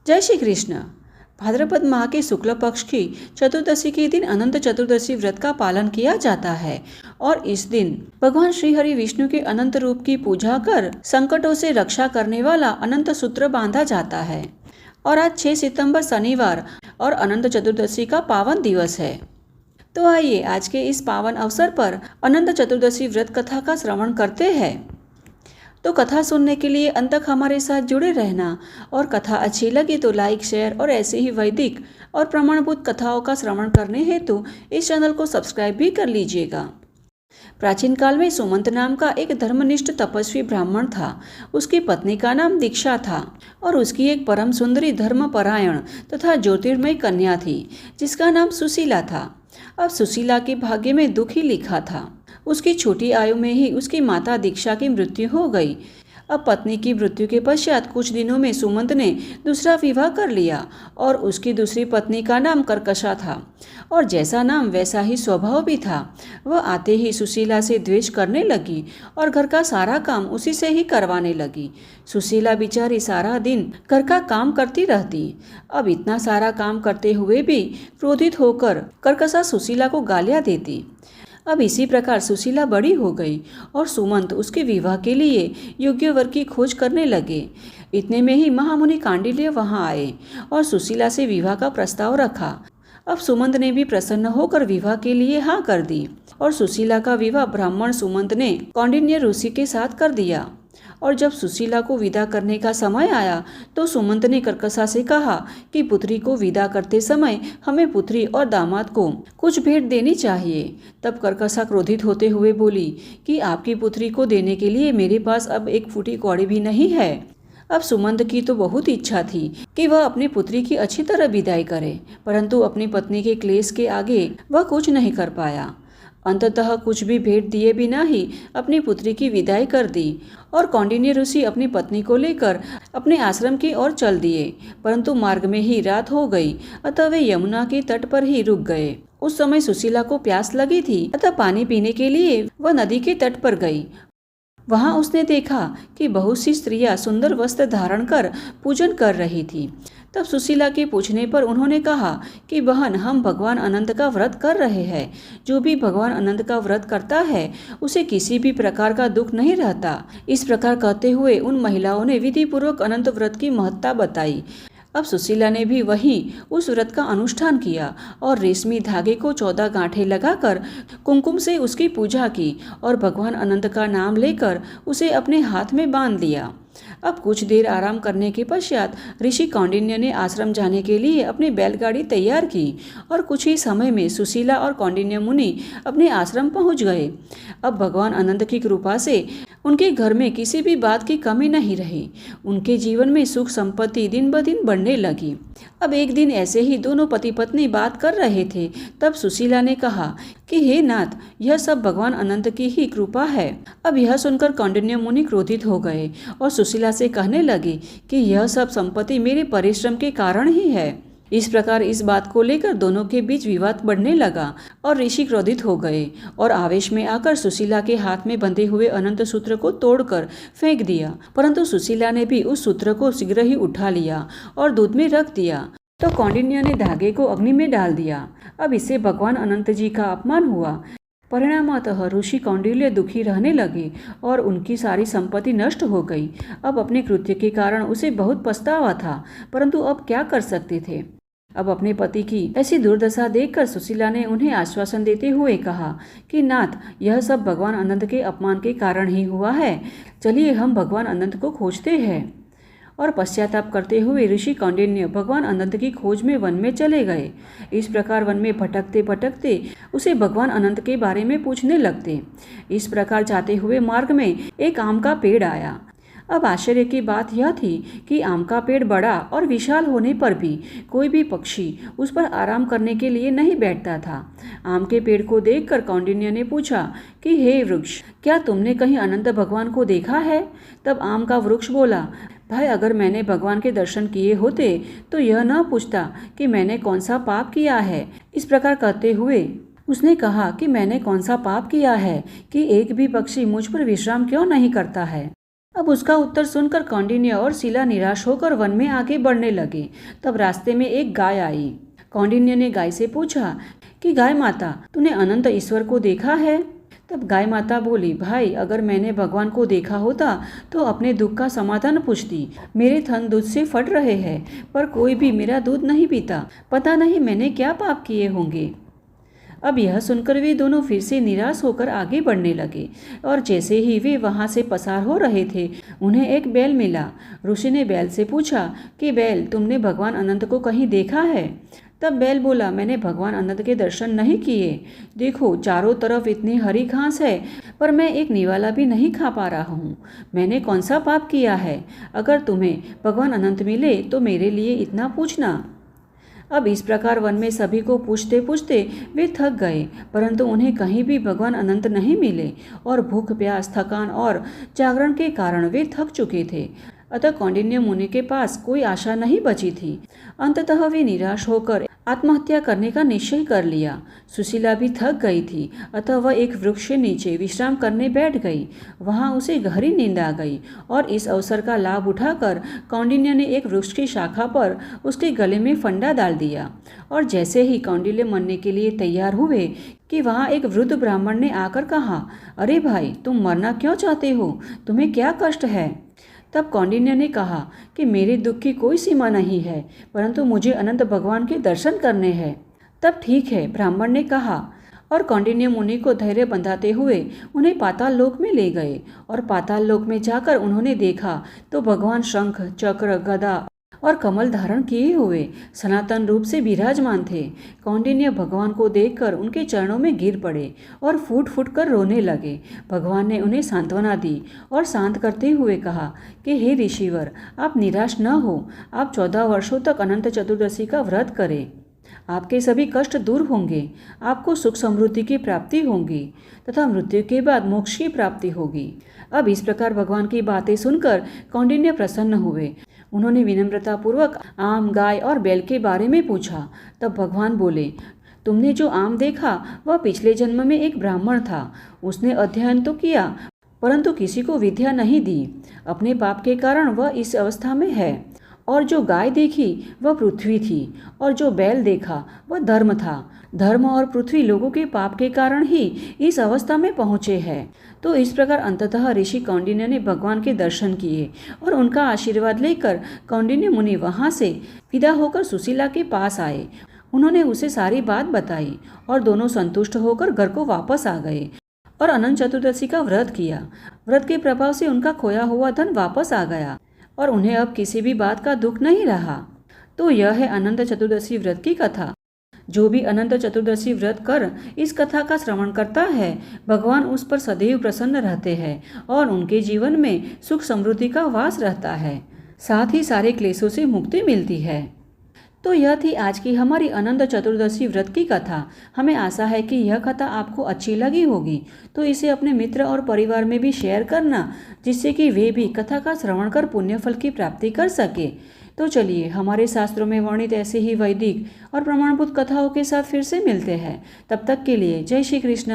जय श्री कृष्ण। भाद्रपद माह के शुक्ल पक्ष की चतुर्दशी के दिन अनंत चतुर्दशी व्रत का पालन किया जाता है और इस दिन भगवान श्री हरि विष्णु के अनंत रूप की पूजा कर संकटों से रक्षा करने वाला अनंत सूत्र बांधा जाता है। और आज 6 सितंबर शनिवार और अनंत चतुर्दशी का पावन दिवस है। तो आइए आज के इस पावन अवसर पर अनंत चतुर्दशी व्रत कथा का श्रवण करते हैं। तो कथा सुनने के लिए अंत तक हमारे साथ जुड़े रहना और कथा अच्छी लगी तो लाइक शेयर और ऐसे ही वैदिक और प्रमाणभूत कथाओं का श्रवण करने हेतु इस चैनल को सब्सक्राइब भी कर लीजिएगा। प्राचीन काल में सुमंत नाम का एक धर्मनिष्ठ तपस्वी ब्राह्मण था। उसकी पत्नी का नाम दीक्षा था और उसकी एक परम सुंदरी धर्मपरायण तथा ज्योतिर्मय कन्या थी जिसका नाम सुशीला था। अब सुशीला के भाग्य में दुख ही लिखा था। उसकी छोटी आयु में ही उसकी माता दीक्षा की मृत्यु हो गई। अब पत्नी की मृत्यु के पश्चात कुछ दिनों में सुमंत ने दूसरा विवाह कर लिया और उसकी दूसरी पत्नी का नाम कर्कशा था और जैसा नाम वैसा ही स्वभाव भी था। वह आते ही सुशीला से द्वेष करने लगी और घर का सारा काम उसी से ही करवाने लगी। सुशीला बेचारी सारा दिन घर का काम करती रहती। अब इतना सारा काम करते हुए भी क्रोधित होकर कर्कशा सुशीला को गालियां देती। अब इसी प्रकार सुशीला बड़ी हो गई और सुमंत उसके विवाह के लिए योग्य वर की खोज करने लगे। इतने में ही महामुनि कांडिल्य वहां आए और सुशीला से विवाह का प्रस्ताव रखा। अब सुमंत ने भी प्रसन्न होकर विवाह के लिए हाँ कर दी और सुशीला का विवाह ब्राह्मण सुमंत ने कौंडिन्य ऋषि के साथ कर दिया। और जब सुशीला को विदा करने का समय आया तो सुमंत ने कर्कशा से कहा कि पुत्री को विदा करते समय हमें पुत्री और दामाद को कुछ भेंट देनी चाहिए। तब कर्कशा क्रोधित होते हुए बोली कि आपकी पुत्री को देने के लिए मेरे पास अब एक फूटी कौड़ी भी नहीं है। अब सुमंत की तो बहुत इच्छा थी कि वह अपनी पुत्री की अच्छी तरह विदाई करे, परंतु अपनी पत्नी के क्लेश के आगे वह कुछ नहीं कर पाया। अंततः कुछ भी भेंट दिए बिना ही अपनी पुत्री की विदाई कर दी और कौंडिन्य ऋषि अपनी पत्नी को लेकर अपने आश्रम की ओर चल दिए, परंतु मार्ग में ही रात हो गई, अतः वे यमुना के तट पर ही रुक गए। उस समय सुशीला को प्यास लगी थी, अतः पानी पीने के लिए वह नदी के तट पर गई। वहां उसने देखा कि बहुत सी स्त्रियां सुंदर वस्त्र धारण कर पूजन कर रही थी। तब सुशीला के पूछने पर उन्होंने कहा कि बहन, हम भगवान अनंत का व्रत कर रहे हैं। जो भी भगवान अनंत का व्रत करता है उसे किसी भी प्रकार का दुख नहीं रहता। इस प्रकार कहते हुए उन महिलाओं ने विधि पूर्वक अनंत व्रत की महत्ता बताई। अब सुशीला ने भी वहीं उस व्रत का अनुष्ठान किया और रेशमी धागे को 14 गांठें लगाकर कुमकुम से उसकी पूजा की और भगवान अनंत का नाम लेकर उसे अपने हाथ में बांध लिया। अब कुछ देर आराम करने के पश्चात ऋषि कौंडिन्य ने आश्रम जाने के लिए अपनी बैलगाड़ी तैयार की और कुछ ही समय में सुशीला और कौंडिन्य मुनि अपने आश्रम पहुंच गए। अब भगवान अनंत की कृपा से उनके घर में किसी भी बात की कमी नहीं रही। उनके जीवन में सुख संपत्ति दिन ब दिन बढ़ने लगी। अब एक दिन ऐसे ही दोनों पति पत्नी बात कर रहे थे। तब सुशीला ने कहा कि हे नाथ, यह सब भगवान अनंत की ही कृपा है। अब यह सुनकर कौंडिन्य मुनि क्रोधित हो गए और सुशीला से कहने लगे कि यह सब संपत्ति मेरे परिश्रम के कारण ही है। इस प्रकार इस बात को लेकर दोनों के बीच विवाद बढ़ने लगा और ऋषि क्रोधित हो गए और आवेश में आकर सुशीला के हाथ में बंधे हुए अनंत सूत्र को तोड़कर फेंक दिया, परंतु सुशीला ने भी उस सूत्र को शीघ्र ही उठा लिया और दूध में रख दिया। तो कौंडिन्य ने धागे को अग्नि में डाल दिया। अब इससे भगवान अनंत जी का अपमान हुआ। परिणामतः ऋषि कौंडिल्य दुखी रहने लगे और उनकी सारी संपत्ति नष्ट हो गई। अब अपने कृत्य के कारण उसे बहुत पछतावा था, परंतु अब क्या कर सकते थे। अब अपने पति की ऐसी दुर्दशा देखकर सुशीला ने उन्हें आश्वासन देते हुए कहा कि नाथ, यह सब भगवान अनंत के अपमान के कारण ही हुआ है। चलिए हम भगवान अनंत को खोजते हैं। और पश्चाताप करते हुए ऋषि कौंडिन्य भगवान अनंत की खोज में वन में चले गए। इस प्रकार वन में भटकते भटकते उसे भगवान अनंत के बारे में पूछने लगते। इस प्रकार जाते हुए मार्ग में एक आम का पेड़ आया। अब आश्चर्य की बात यह थी कि आम का पेड़ बड़ा और विशाल होने पर भी कोई भी पक्षी उस पर आराम करने के लिए नहीं बैठता था। आम के पेड़ को देखकर कौंडिन्य ने पूछा कि हे वृक्ष, क्या तुमने कहीं अनंत भगवान को देखा है? तब आम का वृक्ष बोला, भाई, अगर मैंने भगवान के दर्शन किए होते तो यह न पूछता कि मैंने कौन सा पाप किया है। इस प्रकार कहते हुए उसने कहा कि मैंने कौन सा पाप किया है कि एक भी पक्षी मुझ पर विश्राम क्यों नहीं करता है। अब उसका उत्तर सुनकर कौंडिन्य और शीला निराश होकर वन में आगे बढ़ने लगे। तब रास्ते में एक गाय आई। कौंडिन्य ने गाय से पूछा कि गाय माता, तूने अनंत ईश्वर को देखा है? तब गाय माता बोली, भाई, अगर मैंने भगवान को देखा होता तो अपने दुख का समाधान पूछती। मेरे थन दूध से फट रहे हैं, पर कोई भी मेरा दूध नहीं पीता। पता नहीं मैंने क्या पाप किए होंगे। अब यह सुनकर वे दोनों फिर से निराश होकर आगे बढ़ने लगे और जैसे ही वे वहां से पसार हो रहे थे, उन्हें एक बैल मिला। ऋषि ने बैल से पूछा कि बैल, तुमने भगवान अनंत को कहीं देखा है? तब बैल बोला, मैंने भगवान अनंत के दर्शन नहीं किए। देखो, चारों तरफ इतनी हरी घास है, पर मैं एक निवाला भी नहीं खा पा रहा हूँ। मैंने कौन सा पाप किया है? अगर तुम्हें भगवान अनंत मिले तो मेरे लिए इतना पूछना। अब इस प्रकार वन में सभी को पूछते पूछते वे थक गए, परंतु उन्हें कहीं भी भगवान अनंत नहीं मिले और भूख, प्यास, थकान और जागरण के कारण वे थक चुके थे। अतः कौंडिन्य मुनि के पास कोई आशा नहीं बची थी। अंततः वे निराश होकर आत्महत्या करने का निश्चय कर लिया। सुशीला भी थक गई थी, अतः वह एक वृक्ष के नीचे विश्राम करने बैठ गई। वहां उसे गहरी नींद आ गई और इस अवसर का लाभ उठाकर कौंडिन्य ने एक वृक्ष की शाखा पर उसके गले में फंदा डाल दिया। और जैसे ही कौंडिन्य मरने के लिए तैयार हुए कि वहाँ एक वृद्ध ब्राह्मण ने आकर कहा, अरे भाई, तुम मरना क्यों चाहते हो? तुम्हें क्या कष्ट है? तब कौंडिन्य ने कहा कि मेरे दुख की कोई सीमा नहीं है, परंतु मुझे अनंत भगवान के दर्शन करने हैं। तब ठीक है, ब्राह्मण ने कहा, और कौंडिन्य मुनि को धैर्य बंधाते हुए उन्हें पाताल लोक में ले गए। और पाताल लोक में जाकर उन्होंने देखा तो भगवान शंख, चक्र, गदा और कमल धारण किए हुए सनातन रूप से विराजमान थे। कौंडिन्य भगवान को देखकर उनके चरणों में गिर पड़े और फूट फूट कर रोने लगे। भगवान ने उन्हें सांत्वना दी और शांत करते हुए कहा कि हे ऋषिवर, आप निराश न हो। आप 14 वर्षों तक अनंत चतुर्दशी का व्रत करें। आपके सभी कष्ट दूर होंगे, आपको सुख समृद्धि की प्राप्ति होगी तथा मृत्यु के बाद मोक्ष की प्राप्ति होगी। अब इस प्रकार भगवान की बातें सुनकर कौंडिन्य प्रसन्न हुए। उन्होंने विनम्रतापूर्वक आम, गाय और बैल के बारे में पूछा। तब भगवान बोले, तुमने जो आम देखा वह पिछले जन्म में एक ब्राह्मण था। उसने अध्ययन तो किया, परंतु किसी को विद्या नहीं दी। अपने पाप के कारण वह इस अवस्था में है। और जो गाय देखी वह पृथ्वी थी, और जो बैल देखा वह धर्म था। धर्म और पृथ्वी लोगों के पाप के कारण ही इस अवस्था में पहुँचे हैं। तो इस प्रकार अंततः ऋषि कौंडिन्य ने भगवान के दर्शन किए और उनका आशीर्वाद लेकर कौंडिन्य मुनि वहाँ से विदा होकर सुशीला के पास आए। उन्होंने उसे सारी बात बताई और दोनों संतुष्ट होकर घर को वापस आ गए और अनंत चतुर्दशी का व्रत किया। व्रत के प्रभाव से उनका खोया हुआ धन वापस आ गया और उन्हें अब किसी भी बात का दुख नहीं रहा। तो यह है अनंत चतुर्दशी व्रत की कथा। जो भी अनंत चतुर्दशी व्रत कर इस कथा का श्रवण करता है, भगवान उस पर सदैव प्रसन्न रहते हैं और उनके जीवन में सुख समृद्धि का वास रहता है। साथ ही सारे क्लेशों से मुक्ति मिलती है। तो यह थी आज की हमारी अनंत चतुर्दशी व्रत की कथा। हमें आशा है कि यह कथा आपको अच्छी लगी होगी, तो इसे अपने मित्र और परिवार में भी शेयर करना, जिससे कि वे भी कथा का श्रवण कर पुण्य फल की प्राप्ति कर सके। तो चलिए, हमारे शास्त्रों में वर्णित ऐसे ही वैदिक और प्रमाणभूत कथाओं के साथ फिर से मिलते हैं। तब तक के लिए जय श्री कृष्ण।